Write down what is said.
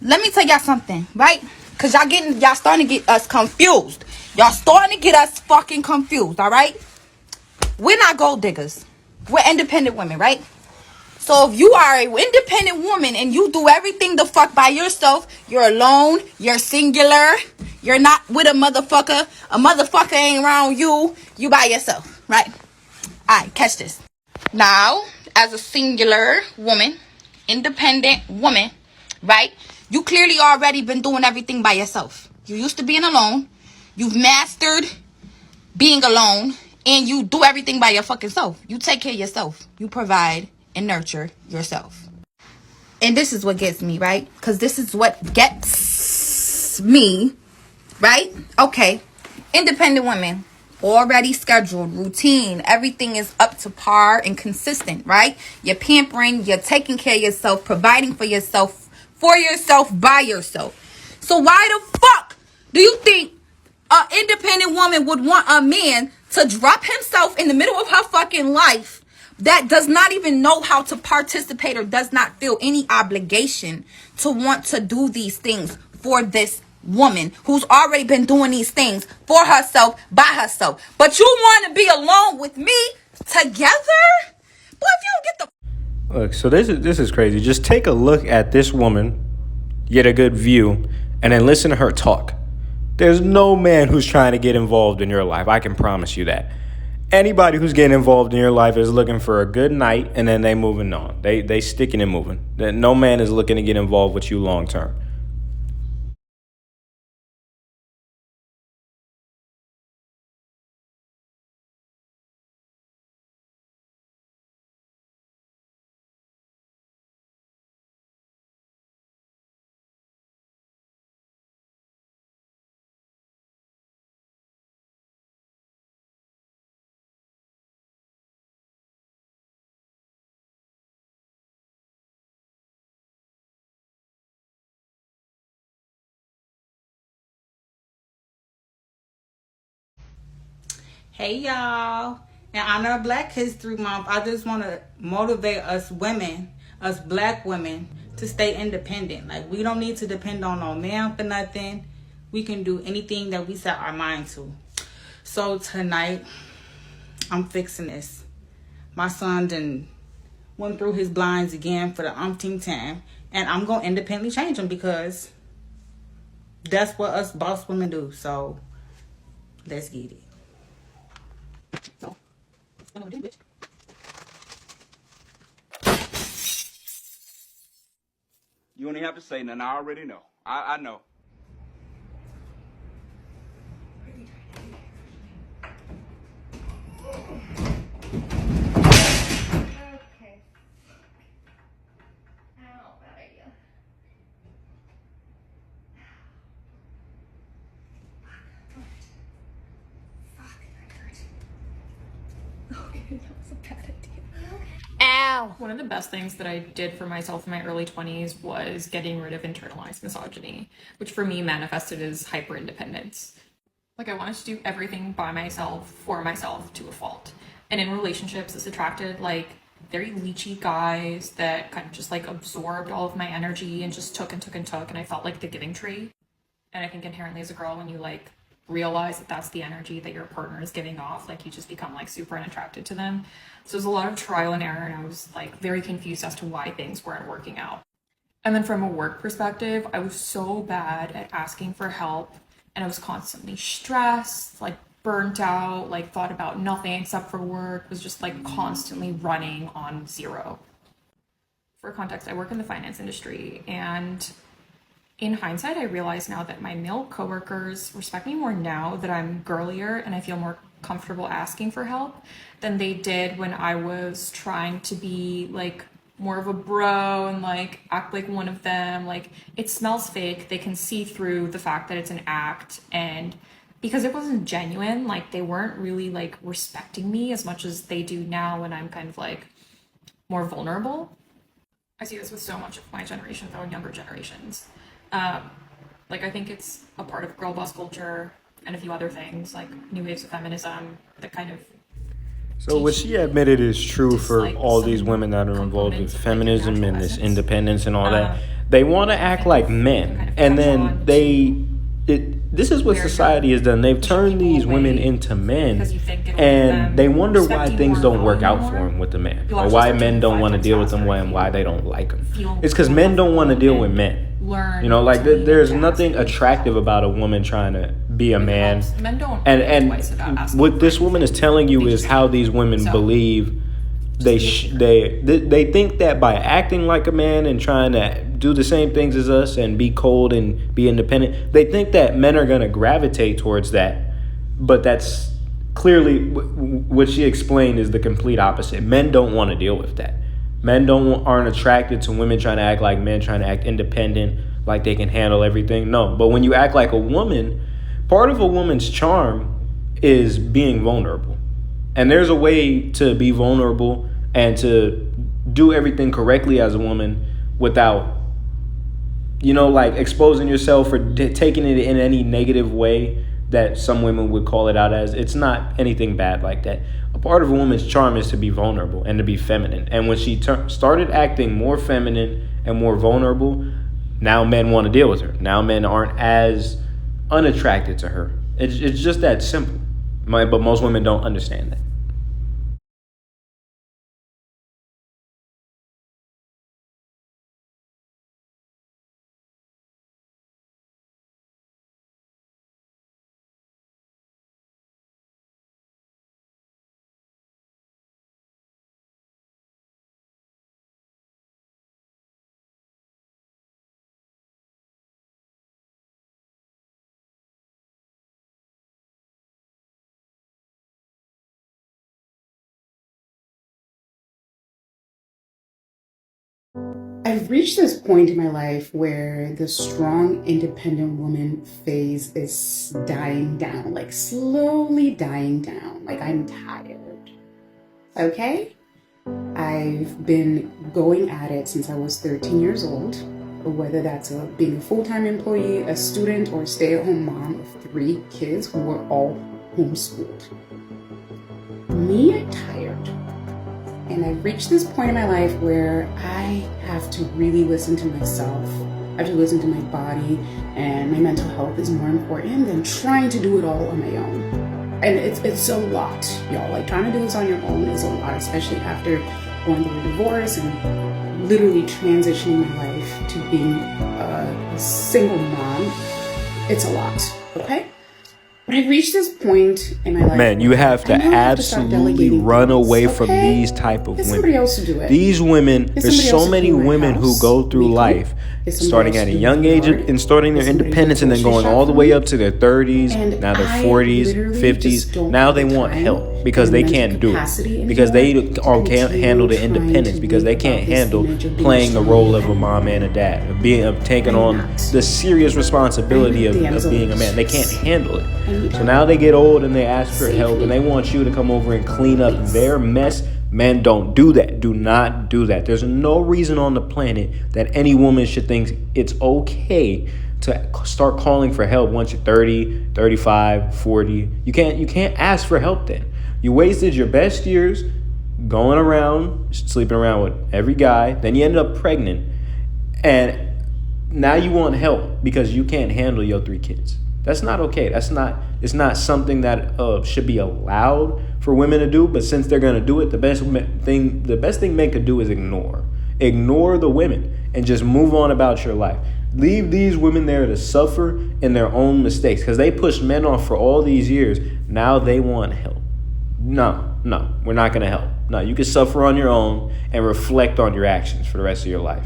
let me tell y'all something, right? Because y'all starting to get us confused. Y'all starting to get us fucking confused, all right? We're not gold diggers. We're independent women, right? So if you are an independent woman and you do everything the fuck by yourself, you're alone, you're singular, you're not with a motherfucker ain't around you, you by yourself, right? Alright, catch this. Now, as a singular woman, independent woman, right? You clearly already been doing everything by yourself. You used to being alone. You've mastered being alone. And you do everything by your fucking self. You take care of yourself. You provide and nurture yourself. And this is what gets me, right? Because this is what gets me, right? Okay. Independent women. Already scheduled, routine. Everything is up to par and consistent, right? You're pampering. You're taking care of yourself. Providing for yourself. By yourself. So why the fuck do you think an independent woman would want a man to drop himself in the middle of her fucking life that does not even know how to participate or does not feel any obligation to want to do these things for this woman who's already been doing these things for herself by herself? But you want to be alone with me together? Boy, if you don't get the Look, so this is crazy. Just take a look at this woman, get a good view, and then listen to her talk. There's no man who's trying to get involved in your life. I can promise you that. Anybody who's getting involved in your life is looking for a good night, and then they moving on. They sticking and moving. No man is looking to get involved with you long term. Hey y'all, in honor of Black History Month, I just want to motivate us women, us black women, to stay independent. Like, we don't need to depend on no man for nothing. We can do anything that we set our mind to. So tonight, I'm fixing this. My son done went through his blinds again for the umpteenth time, and I'm going to independently change him because that's what us boss women do. So let's get it. So, I'm gonna do, bitch. You don't even have to say nothing. I already know. I know. Okay. Ow, bad idea. Fuck, that hurt. Okay, that was a bad idea. Ow. One of the best things that I did for myself in my early 20s was getting rid of internalized misogyny, which for me manifested as hyper independence. Like, I wanted to do everything by myself, for myself, to a fault. And in relationships, this attracted like very leechy guys that kind of just like absorbed all of my energy and just took and took and took. And I felt like the giving tree. And I think inherently as a girl, when you like realize that that's the energy that your partner is giving off, like you just become like super unattracted to them. So there's a lot of trial and error, and I was like very confused as to why things weren't working out. And then from a work perspective, I was so bad at asking for help, and I was constantly stressed, like burnt out, like thought about nothing except for work, was just like constantly running on zero. For context, I work in the finance industry, and in hindsight, I realize now that my male coworkers respect me more now that I'm girlier and I feel more comfortable asking for help than they did when I was trying to be like more of a bro and like act like one of them. Like, it smells fake. They can see through the fact that it's an act, and because it wasn't genuine, like they weren't really like respecting me as much as they do now when I'm kind of like more vulnerable. I see this with so much of my generation though, and younger generations. Like, I think it's a part of girl boss culture and a few other things like new waves of feminism that kind of. So what she admitted is true for like all these women that are involved with feminism and this independence and all that. They want to act like men, and then this is what society has done. They've turned these women into men, and they wonder why things don't work out for them with the man, or why men don't want to deal with them, and why they don't like them. It's because men don't want to deal with men. You know, like there's nothing attractive about a woman trying to be a man. And what this woman is telling you is how these women believe they think that by acting like a man and trying to do the same things as us and be cold and be independent, they think that men are going to gravitate towards that. But that's clearly what she explained is the complete opposite. Men don't want to deal with that. Men aren't attracted to women trying to act like men, trying to act independent, like they can handle everything. No, but when you act like a woman, part of a woman's charm is being vulnerable. And there's a way to be vulnerable and to do everything correctly as a woman without, like exposing yourself or taking it in any negative way that some women would call it out as. It's not anything bad like that. A part of a woman's charm is to be vulnerable and to be feminine. And when she started acting more feminine and more vulnerable, now men want to deal with her. Now men aren't as unattracted to her. It's just that simple. But most women don't understand that. I've reached this point in my life where the strong, independent woman phase is dying down, like slowly dying down. Like I'm tired. Okay? I've been going at it since I was 13 years old, whether that's being a full-time employee, a student, or a stay-at-home mom of 3 kids who were all homeschooled. Me, I'm tired. And I've reached this point in my life where I have to really listen to myself. I have to listen to my body, and my mental health is more important than trying to do it all on my own. And it's a lot, y'all. Like trying to do this on your own is a lot, especially after going through a divorce and literally transitioning my life to being a single mom. It's a lot, okay? But I've reached this point in my life. Man, you have to absolutely run away from these type of women. Else to do it. These women, there's so many women who go through life starting at a young age and starting their independence and then going all the way up to their 30s, now their 40s, 50s. Now they want help because they can't do it. Because they can't handle the independence, because they can't handle playing the role of a mom and a dad, of taking on the serious responsibility of being a man. They can't handle it. So now they get old and they ask for help and they want you to come over and clean up their mess. Men, don't do that. Do not do that. There's no reason on the planet that any woman should think it's okay to start calling for help once you're 30, 35, 40. You can't ask for help then. You wasted your best years going around, sleeping around with every guy. Then you end up pregnant. And now you want help because you can't handle your 3 kids. That's not okay. It's not something that should be allowed for women to do. But since they're gonna do it, the best thing men could do is ignore the women and just move on about your life. Leave these women there to suffer in their own mistakes because they pushed men off for all these years. Now they want help. No, we're not gonna help. No, you can suffer on your own and reflect on your actions for the rest of your life.